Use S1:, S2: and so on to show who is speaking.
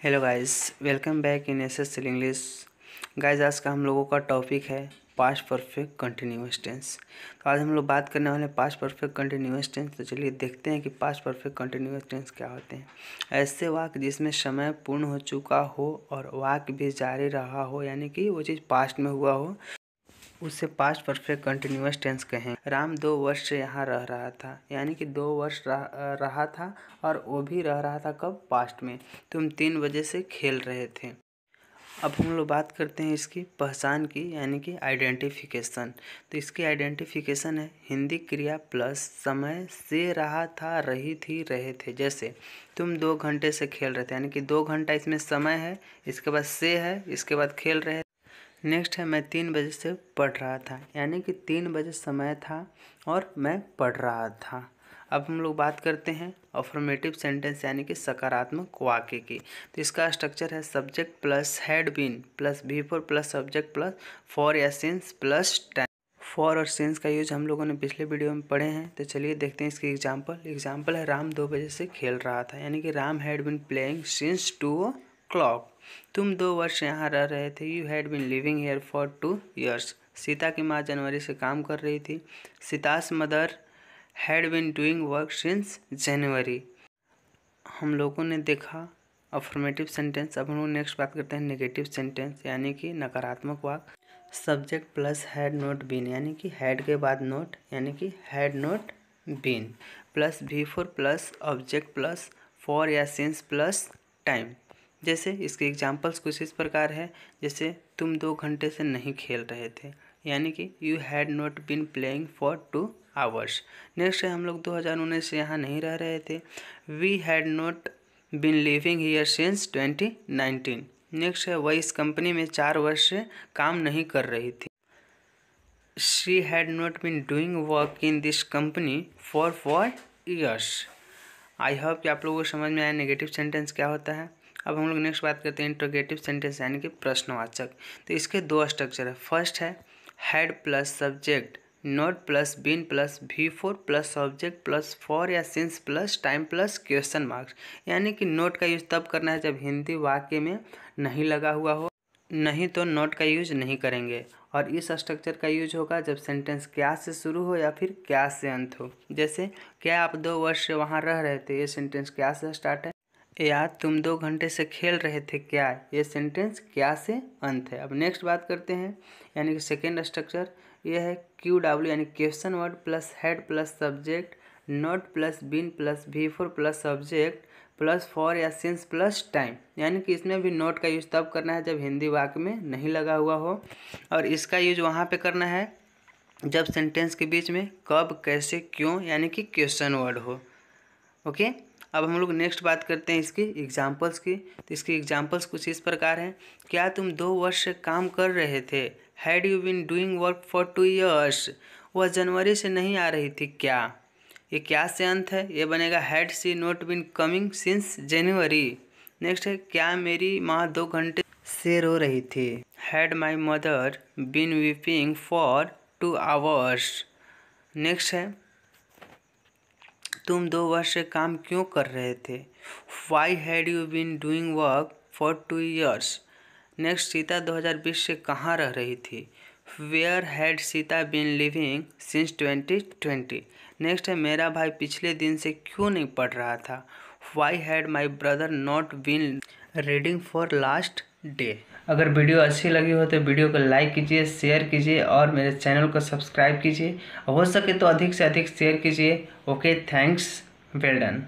S1: Hello guys, welcome back in SSL English. Guys, आज का हम लोगों का टॉपिक है पास्ट परफेक्ट कंटिन्यूअस टेंस। तो आज हम लोग बात करने वाले हैं पास्ट परफेक्ट कंटिन्यूअस टेंस। तो चलिए देखते हैं कि पास्ट परफेक्ट कंटिन्यूअस टेंस क्या होते हैं। ऐसे वाक्य जिसमें समय पूर्ण हो चुका हो और वाक्य भी जारी रहा हो, यानी कि वो चीज़ पास्ट में हुआ हो, उससे पास्ट परफेक्ट कंटिन्यूअस टेंस कहें। राम 2 वर्ष से यहाँ रह रहा था, यानी कि 2 वर्ष रहा था और वो भी रह रहा था कब? पास्ट में। तुम 3 बजे से खेल रहे थे। अब हम लोग बात करते हैं इसकी पहचान की, यानी कि आइडेंटिफिकेशन। तो इसकी आइडेंटिफिकेशन है हिंदी क्रिया प्लस समय से रहा था, रही थी, रहे थे। जैसे तुम 2 घंटे से खेल रहे थे, यानी कि 2 घंटा इसमें समय है, इसके बाद से है, इसके बाद खेल रहे। नेक्स्ट है मैं 3 बजे से पढ़ रहा था, यानी कि 3 बजे समय था और मैं पढ़ रहा था। अब हम लोग बात करते हैं अफर्मेटिव सेंटेंस, यानी कि सकारात्मक वाक्य की। तो इसका स्ट्रक्चर है subject plus had been plus before plus subject plus for या सिंस प्लस टाइम। फॉर और सिंस का यूज हम लोगों ने पिछले वीडियो में पढ़े हैं। तो चलिए देखते हैं इसकी एग्जाम्पल है राम 2 बजे से खेल रहा था, यानी कि Ram had been playing since 2 o'clock। तुम 2 वर्ष यहाँ रह रहे थे, you had been living here for 2 years। Sita की माँ जनवरी से काम कर रही थी। Sita's mother had been doing work since January. हम लोगों ने देखा अफर्मेटिव सेंटेंस। अब हम लोग नेक्स्ट बात करते हैं नेगेटिव सेंटेंस, यानी कि नकारात्मक वाक्य। Subject plus had not been, यानी कि हैड के बाद नॉट, यानी कि had not been plus before plus object plus for या सिंस प्लस टाइम। जैसे इसके एग्जाम्पल्स कुछ इस प्रकार है, जैसे तुम 2 घंटे से नहीं खेल रहे थे, यानी कि you had not been playing for 2 hours। Next है हम लोग 2019 से यहाँ नहीं रह रहे थे, we had not been living here since 2019। Next है वह इस कंपनी में 4 वर्ष से काम नहीं कर रही थी, she had not been doing work in this company for 4 years। I hope कि आप लोगों को समझ में आया नेगेटिव सेंटेंस क्या होता है। अब हम लोग नेक्स्ट बात करते हैं इंट्रोगेटिव सेंटेंस, यानी कि प्रश्नवाचक। तो इसके 2 स्ट्रक्चर है। फर्स्ट है had plus subject not plus been plus before plus object plus for या since plus time plus question marks, यानी कि नोट का यूज तब करना है जब हिंदी वाक्य में नहीं लगा हुआ हो, नहीं तो नोट का यूज नहीं करेंगे। और इस स्ट्रक्चर का यूज होगा जब सेंटेंस क्या से शुरू हो या फिर क्या से अंत हो। जैसे क्या आप 2 वर्ष से वहाँ रह रहे थे, ये सेंटेंस क्या से स्टार्ट है। या तुम 2 घंटे से खेल रहे थे क्या, ये सेंटेंस क्या से अंत है। अब नेक्स्ट बात करते हैं, यानी कि सेकेंड स्ट्रक्चर ये है QW, यानी question word plus head plus subject not plus been plus before plus subject plus for या सिंस प्लस टाइम, यानी कि इसमें भी नोट का यूज तब करना है जब हिंदी वाक्य में नहीं लगा हुआ हो, और इसका यूज वहाँ पे करना है जब सेंटेंस के बीच में कब, कैसे, क्यों, यानी कि क्वेश्चन वर्ड हो। ओके। अब हम लोग नेक्स्ट बात करते हैं इसकी एग्जाम्पल्स की। तो इसकी एग्जाम्पल्स कुछ इस प्रकार हैं। क्या तुम 2 वर्ष से काम कर रहे थे, had you been doing work for 2 years। वह जनवरी से नहीं आ रही थी क्या, ये क्या से अंत है, ये बनेगा had she not been coming since January. Next है क्या मेरी माँ 2 घंटे से रो रही थी, had my mother been weeping for 2 hours। Next है तुम 2 वर्ष से काम क्यों कर रहे थे, why had you been doing work for 2 years। Next Sita 2020 से कहाँ रह रही थी, where had Sita been living since 2020। Next है मेरा भाई पिछले दिन से क्यों नहीं पढ़ रहा था, why had my brother not been reading for last day. अगर वीडियो अच्छी लगी हो तो वीडियो को लाइक कीजिए, शेयर कीजिए और मेरे चैनल को सब्सक्राइब कीजिए। हो सके तो अधिक से अधिक शेयर कीजिए। Okay, thanks, well done.